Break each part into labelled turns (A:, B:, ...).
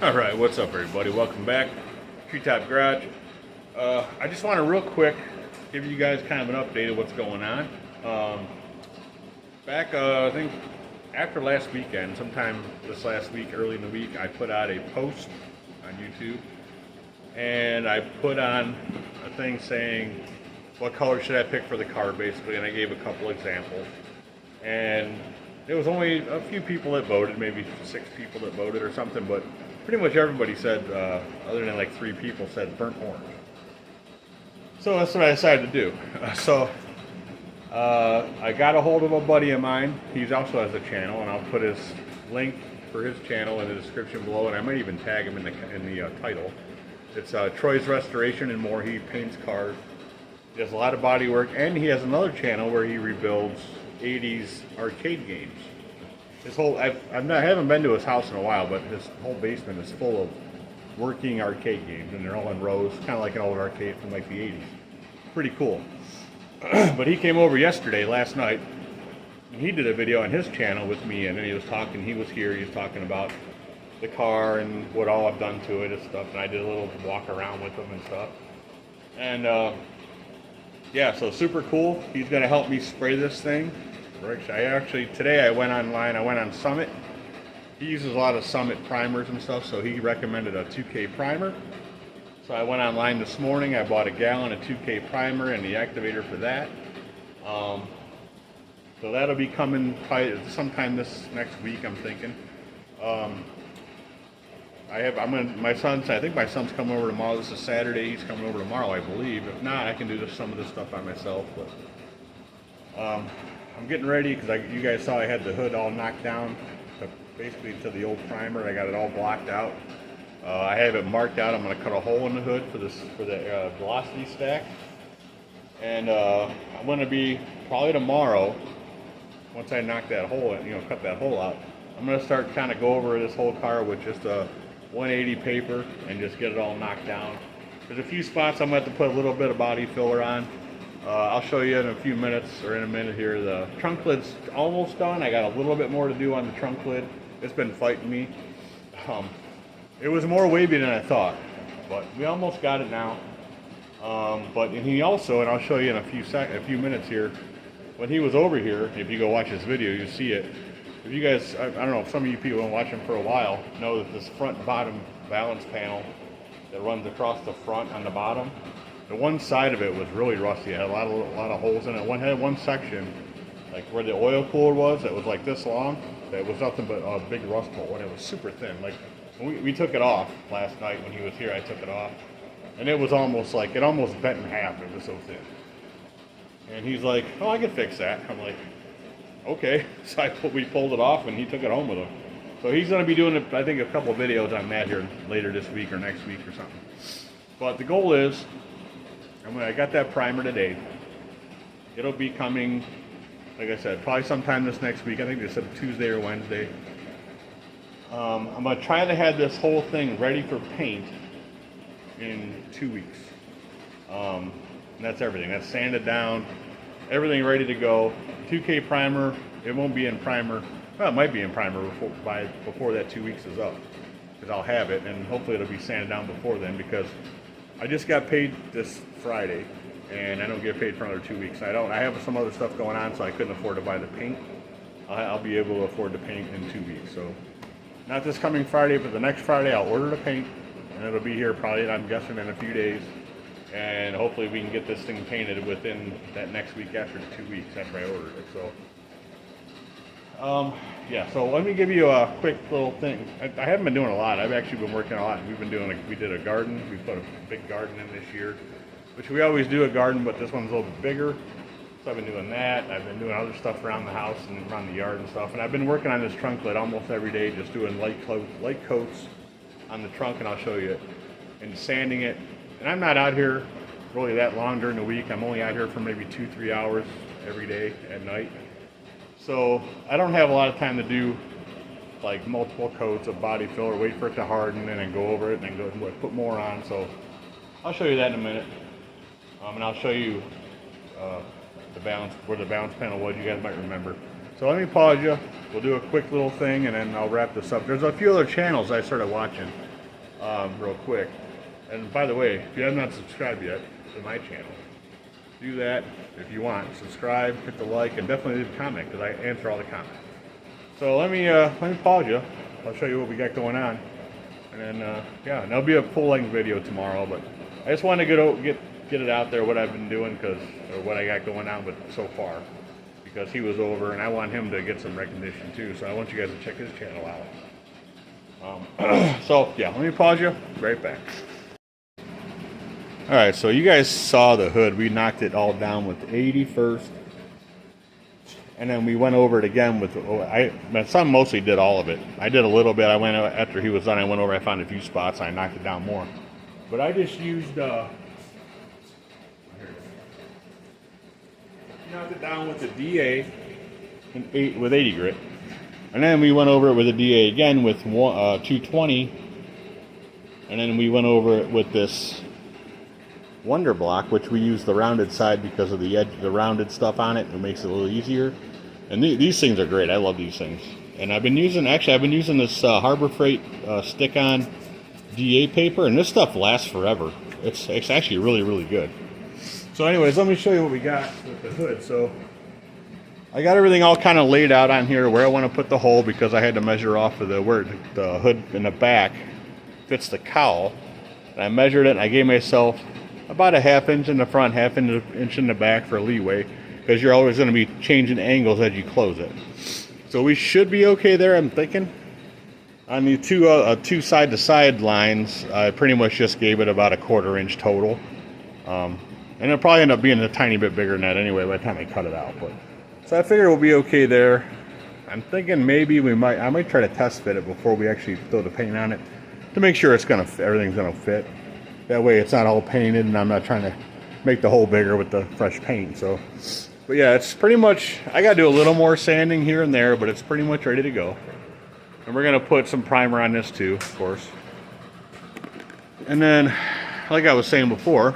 A: Alright, what's up everybody? Welcome back. Treetop Garage. I just want to real quick give you guys kind of an update of what's going on. I think after last weekend, sometime this last week, early in the week, I put out a post on YouTube. And I put on a thing saying, what color should I pick for the car, basically, and I gave a couple examples. And there was only a few people that voted, maybe 6 people that voted or something, but pretty much everybody said, other than like 3 people, said burnt orange. So that's what I decided to do. I got a hold of a buddy of mine. He also has a channel, and I'll put his link for his channel in the description below, and I might even tag him in the title. It's Troy's Restoration and More. He paints cars. He does a lot of body work, and he has another channel where he rebuilds 80s arcade games. I haven't been to his house in a while, but his whole basement is full of working arcade games, and they're all in rows, kind of like an old arcade from like the 80s. Pretty cool. But he came over last night, and he did a video on his channel with me, and then he was talking about the car and what all I've done to it and stuff, and I did a little walk around with him and stuff. And yeah, so super cool. He's going to help me spray this thing. Today I went online, I went on Summit. He uses a lot of Summit primers and stuff, so he recommended a 2K primer. So I went online this morning, I bought a gallon of 2K primer and the activator for that. So that'll be coming probably sometime this next week, I'm thinking. I think my son's coming over tomorrow. This is Saturday. He's coming over tomorrow, I believe. If not, I can do some of this stuff by myself. But I'm getting ready because you guys saw I had the hood all knocked down, basically to the old primer. I got it all blocked out. I have it marked out. I'm going to cut a hole in the hood for the velocity stack, and I'm going to be probably tomorrow. Once I knock that hole, cut that hole out, I'm going to start kind of go over this whole car with just a 180 paper and just get it all knocked down. There's a few spots I'm going to have to put a little bit of body filler on. I'll show you in a few minutes, or in a minute here. The trunk lid's almost done. I got a little bit more to do on the trunk lid. It's been fighting me. It was more wavy than I thought, but we almost got it now. And he also, and I'll show you in a few minutes here, when he was over here, if you go watch his video, you see it. If you guys, I don't know if some of you people have been watching for a while, know that this front and bottom balance panel that runs across the front on the bottom, the one side of it was really rusty. It had a lot of holes in it. Had one section, like where the oil cooler was, that was like this long. That was nothing but a big rust hole, and it was super thin. Like we took it off last night when he was here. I took it off, and it was almost bent in half. It was so thin. And he's like, "Oh, I can fix that." I'm like, "Okay." So we pulled it off, and he took it home with him. So he's going to be doing, I think, a couple of videos on that here later this week or next week or something. But the goal is, I got that primer today. It'll be coming, like I said, probably sometime this next week. I think they said Tuesday or Wednesday. I'm going to try to have this whole thing ready for paint in 2 weeks. And that's everything. That's sanded down, everything ready to go. 2K primer, it won't be in primer. Well, it might be in primer before that 2 weeks is up, because I'll have it, and hopefully it'll be sanded down before then, because I just got paid this Friday, and I don't get paid for another 2 weeks. I have some other stuff going on, so I couldn't afford to buy the paint. I'll be able to afford to paint in 2 weeks. So not this coming Friday, but the next Friday I'll order the paint, and it'll be here probably, I'm guessing, in a few days. And hopefully we can get this thing painted within that next week after 2 weeks after I ordered it. So yeah, so let me give you a quick little thing. I haven't been doing a lot. I've actually been working a lot. We did a garden. We put a big garden in this year, which we always do a garden, but this one's a little bit bigger. So I've been doing that. I've been doing other stuff around the house and around the yard and stuff. And I've been working on this trunk lid almost every day, just doing light coats on the trunk, and I'll show you it, and sanding it. And I'm not out here really that long during the week. I'm only out here for maybe 2-3 hours every day at night. So I don't have a lot of time to do like multiple coats of body filler, wait for it to harden, and then go over it, and then go and put more on. So I'll show you that in a minute. And I'll show you where the balance panel was. You guys might remember. So let me pause you. We'll do a quick little thing, and then I'll wrap this up. There's a few other channels I started watching. real quick. And by the way, if you have not subscribed yet to my channel, do that if you want. Subscribe, hit the like, and definitely leave a comment because I answer all the comments. So let me pause you. I'll show you what we got going on, and then yeah, and there'll be a full-length video tomorrow. But I just want to get it out there what I've been doing or what I got going on with so far, because he was over and I want him to get some recognition too. So I want you guys to check his channel out. So yeah, let me pause you. Be right back. All right, so you guys saw the hood. We knocked it all down with 80 first. And then we went over it again with, my son mostly did all of it. I did a little bit. I went, after he was done, I went over, I found a few spots, I knocked it down more. But I just used, knocked it down with the DA with 80 grit. And then we went over it with a DA again with 220. And then we went over it with this Wonder Block, which we use the rounded side because of the edge, the rounded stuff on it. It makes it a little easier. And these things are great. I love these things. And I've been using this Harbor Freight stick-on DA paper, and this stuff lasts forever. It's actually really, really good. So anyways, let me show you what we got with the hood. So I got everything all kind of laid out on here where I want to put the hole, because I had to measure off of where the hood in the back fits the cowl. And I measured it, and I gave myself about a ½ inch in the front, ½ inch in the back for leeway, because you're always going to be changing angles as you close it. So we should be okay there, I'm thinking. On the two side-to-side lines, I pretty much just gave it about a ⁄4 inch total. And it'll probably end up being a tiny bit bigger than that anyway by the time I cut it out. So I figure we'll be okay there. I'm thinking maybe I might try to test fit it before we actually throw the paint on it, to make sure everything's gonna fit. That way it's not all painted and I'm not trying to make the hole bigger with the fresh paint. So, but yeah, it's pretty much, I gotta do a little more sanding here and there, but it's pretty much ready to go. And we're gonna put some primer on this too, of course. And then, like I was saying before,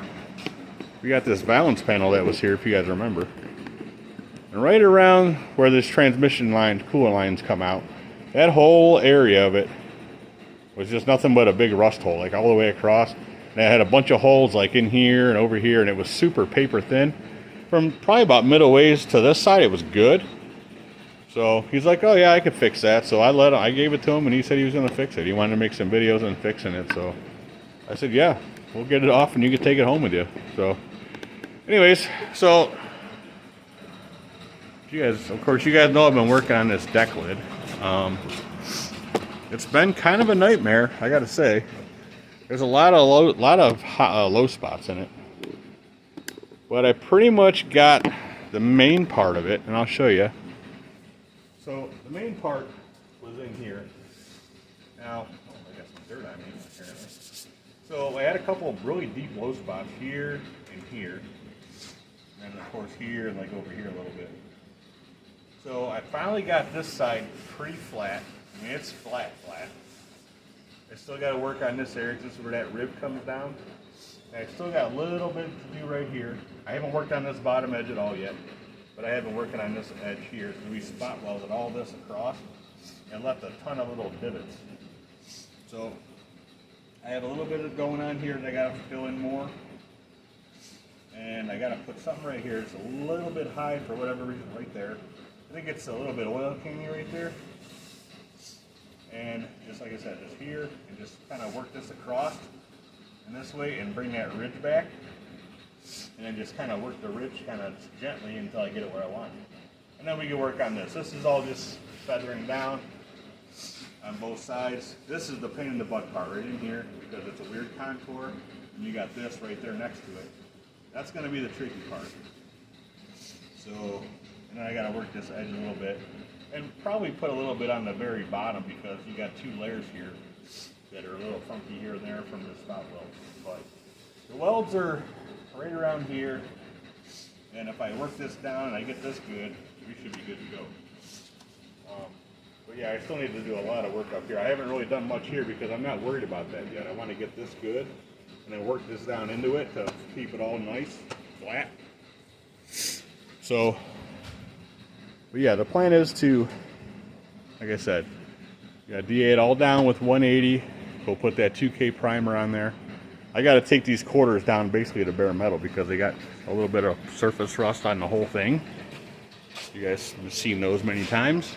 A: we got this valance panel that was here, if you guys remember. And right around where this transmission line, cooler lines come out, that whole area of it was just nothing but a big rust hole, like all the way across. And it had a bunch of holes like in here and over here, and it was super paper thin. From probably about middle ways to this side, it was good. So he's like, oh yeah, I could fix that. So I gave it to him, and he said he was gonna fix it. He wanted to make some videos on fixing it. So I said, yeah, we'll get it off and you can take it home with you. So anyways, so of course you guys know I've been working on this deck lid. It's been kind of a nightmare, I gotta say. There's a lot of low spots in it, but I pretty much got the main part of it, and I'll show you. So the main part was in here. Now, I got some dirt on me apparently. So I had a couple of really deep low spots here and here, and of course here and like over here a little bit. So I finally got this side pretty flat. I mean, it's flat. I still got to work on this area. This is where that rib comes down. And I still got a little bit to do right here. I haven't worked on this bottom edge at all yet, but I have been working on this edge here. So we spot welded all this across and left a ton of little divots. So I have a little bit of going on here that I got to fill in more. And I got to put something right here. It's a little bit high for whatever reason right there. I think it's a little bit of oil candy right there. And just like I said, just here, and just kind of work this across in this way and bring that ridge back. And then just kind of work the ridge kind of gently until I get it where I want it. And then we can work on this. This is all just feathering down on both sides. This is the pain in the butt part right in here, because it's a weird contour. And you got this right there next to it. That's going to be the tricky part. So, and then I got to work this edge a little bit. And probably put a little bit on the very bottom, because you got two layers here that are a little funky here and there from the spot weld. But the welds are right around here, and if I work this down and I get this good, we should be good to go. But yeah, I still need to do a lot of work up here. I haven't really done much here because I'm not worried about that yet. I want to get this good and then work this down into it to keep it all nice, flat. So, but yeah, the plan is to, like I said, you got DA it all down with 180, We'll put that 2K primer on there. I got to take these quarters down basically to bare metal because they got a little bit of surface rust on the whole thing. You guys have seen those many times.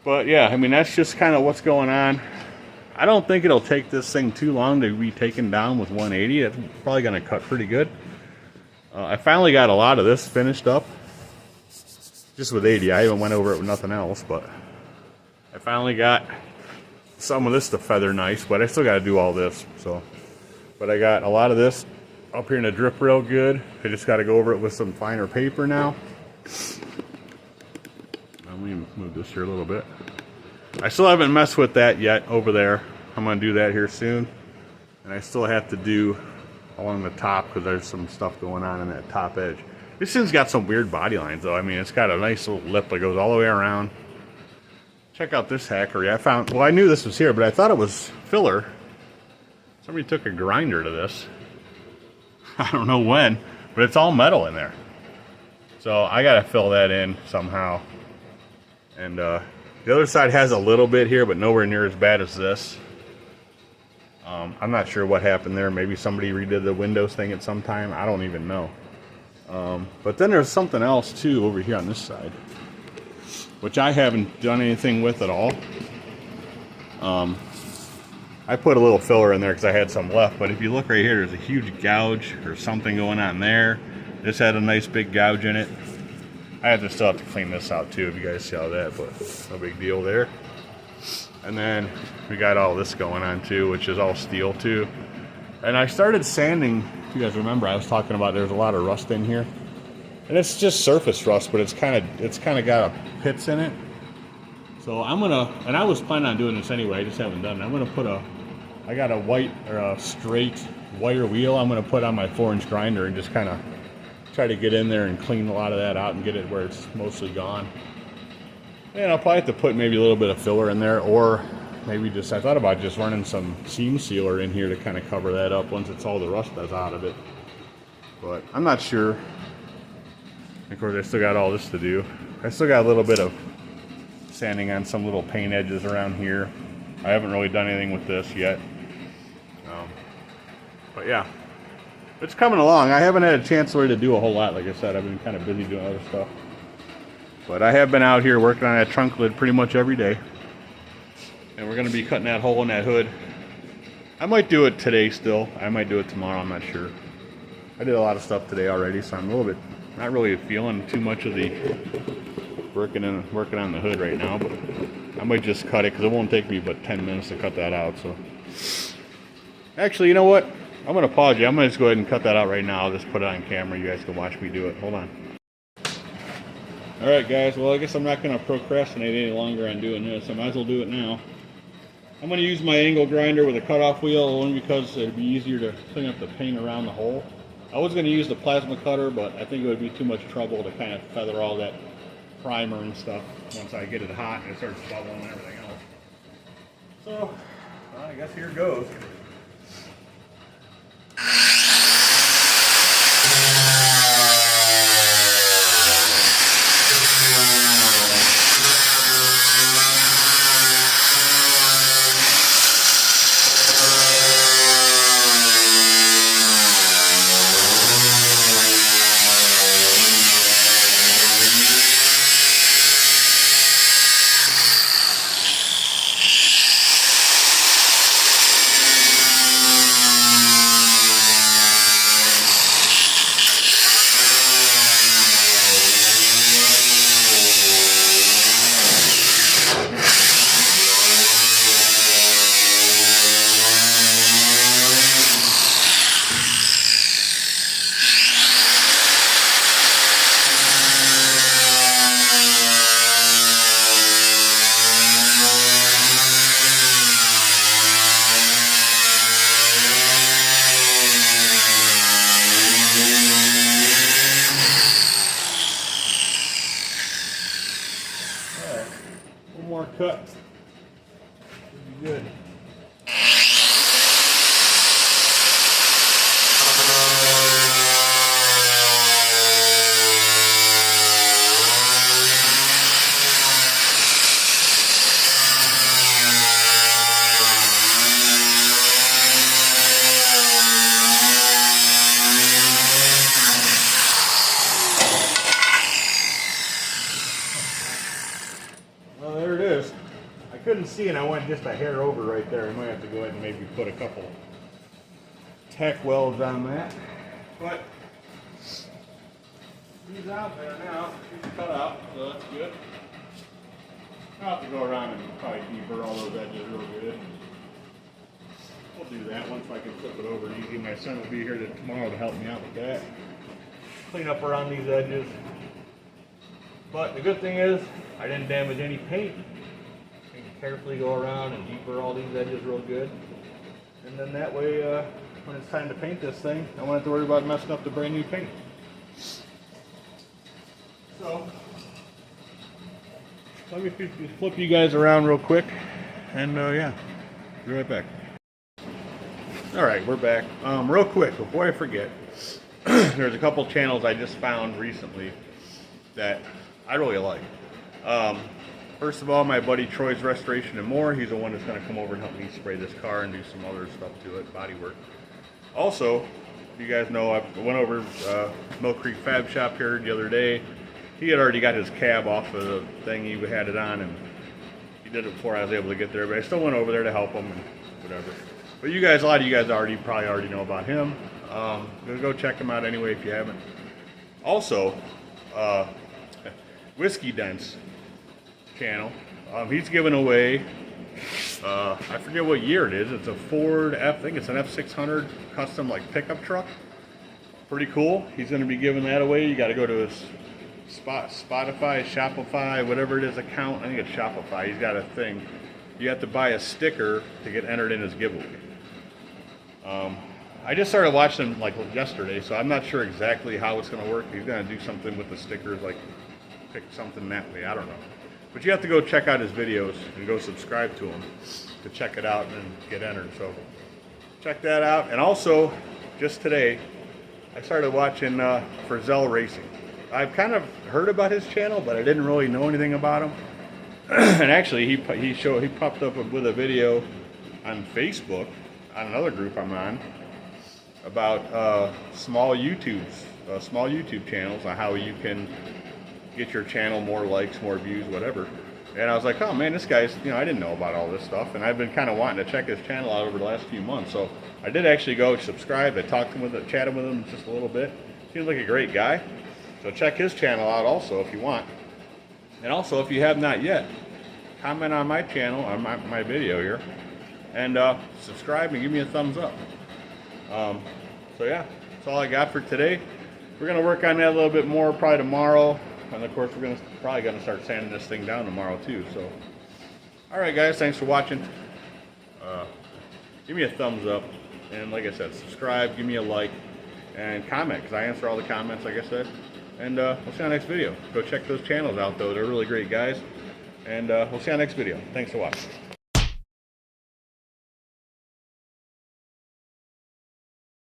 A: But yeah, I mean, that's just kind of what's going on. I don't think it'll take this thing too long to be taken down with 180. It's probably going to cut pretty good. I finally got a lot of this finished up. Just with 80. I even went over it with nothing else, but I finally got some of this to feather nice, but I still got to do all this. So, but I got a lot of this up here in the drip rail good. I just got to go over it with some finer paper now. Let me move this here a little bit. I still haven't messed with that yet over there. I'm going to do that here soon. And I still have to do along the top because there's some stuff going on in that top edge. This thing's got some weird body lines though. I mean, it's got a nice little lip that goes all the way around. Check out this hackery. I found, well, I knew this was here, but I thought it was filler. Somebody took a grinder to this. I don't know when, but it's all metal in there. So I got to fill that in somehow. And the other side has a little bit here, but nowhere near as bad as this. I'm not sure what happened there. Maybe somebody redid the windows thing at some time. I don't even know. But then there's something else too over here on this side, which I haven't done anything with at all. I put a little filler in there because I had some left, but if you look right here, there's a huge gouge or something going on there. This had a nice big gouge in it. I still have to clean this out too, if you guys saw that, but no big deal there. And then we got all this going on too, which is all steel too. And I started sanding. If you guys remember, I was talking about there's a lot of rust in here, and it's just surface rust, but it's kind of got a pits in it. So I'm gonna, and I was planning on doing this anyway, I just haven't done it. I'm gonna put I got a white or a straight wire wheel I'm gonna put on my 4-inch grinder and just kind of try to get in there and clean a lot of that out and get it where it's mostly gone. And I'll probably have to put maybe a little bit of filler in there, or maybe just, I thought about just running some seam sealer in here to kind of cover that up once it's all the rust that's out of it. But I'm not sure. Of course, I still got all this to do. I still got a little bit of sanding on some little paint edges around here. I haven't really done anything with this yet. But yeah, it's coming along. I haven't had a chance really to do a whole lot. Like I said, I've been kind of busy doing other stuff. But I have been out here working on that trunk lid pretty much every day. And we're going to be cutting that hole in that hood. I might do it today still. I might do it tomorrow. I'm not sure. I did a lot of stuff today already, so I'm a little bit not really feeling too much of the working on the hood right now. But I might just cut it because it won't take me but 10 minutes to cut that out. So actually, you know what? I'm going to pause you. I'm going to just go ahead and cut that out right now. I'll just put it on camera. You guys can watch me do it. Hold on. Alright guys, well I guess I'm not going to procrastinate any longer on doing this. I might as well do it now. I'm going to use my angle grinder with a cutoff wheel only because it'd be easier to clean up the paint around the hole. I was going to use the plasma cutter, but I think it would be too much trouble to kind of feather all that primer and stuff once I get it hot and it starts bubbling and everything else. So, well, I guess here goes. One more cut. Should be good. couldn't see and I went just a hair over right there, I might have to go ahead and maybe put a couple tack welds on that. But he's out there now. He's cut out, so that's good. I'll have to go around and probably deburr all those edges real good. We'll do that once I can flip it over easy. My son will be here tomorrow to help me out with that. Clean up around these edges. But the good thing is, I didn't damage any paint. I can carefully go around and deburr all these edges real good. And then that way, when it's time to paint this thing, I won't have to worry about messing up the brand new paint. So, let me flip you guys around real quick, and yeah, be right back. All right, we're back. Real quick, before I forget, there's a couple channels I just found recently that I really like. First of all, my buddy Troy's Restoration and More. He's the one that's going to come over and help me spray this car and do some other stuff to it, body work. Also, you guys know I went over Mill Creek Fab Shop here the other day. He had already got his cab off of the thing he had it on, and he did it before I was able to get there, but I still went over there to help him and whatever. But you guys, a lot of you guys probably already know about him. Go check him out anyway if you haven't. Also, Whiskey Dent's channel, he's giving away, I forget what year it is. It's a Ford I think it's an F600 custom like pickup truck. Pretty cool. He's going to be giving that away. You got to go to his Spotify, Shopify, whatever it is account. I think it's Shopify. He's got a thing. You have to buy a sticker to get entered in his giveaway. I just started watching him like yesterday, so I'm not sure exactly how it's going to work. He's going to do something with the stickers, like pick something that way. I don't know. But you have to go check out his videos and go subscribe to him to check it out and get entered. So check that out. And also, just today, I started watching Frizzell Racing. I've kind of heard about his channel, but I didn't really know anything about him. And actually, he popped up with a video on Facebook on another group I'm on about small YouTube channels on how you can get your channel more likes, more views, whatever. And I was like, oh man, this guy's, I didn't know about all this stuff, and I've been kind of wanting to check his channel out over the last few months. So I did actually go subscribe. I talked to him chatted with him just a little bit. Seems like a great guy. So check his channel out also if you want. And also, if you have not yet, comment on my channel, on my video here, and subscribe and give me a thumbs up. So yeah, that's all I got for today. We're going to work on that a little bit more probably tomorrow. And of course, we're probably going to start sanding this thing down tomorrow too. So, all right guys, thanks for watching. Give me a thumbs up. And like I said, subscribe, give me a like, and comment, because I answer all the comments, like I said. And we'll see you on the next video. Go check those channels out, though. They're really great guys. And we'll see you on the next video. Thanks for watching.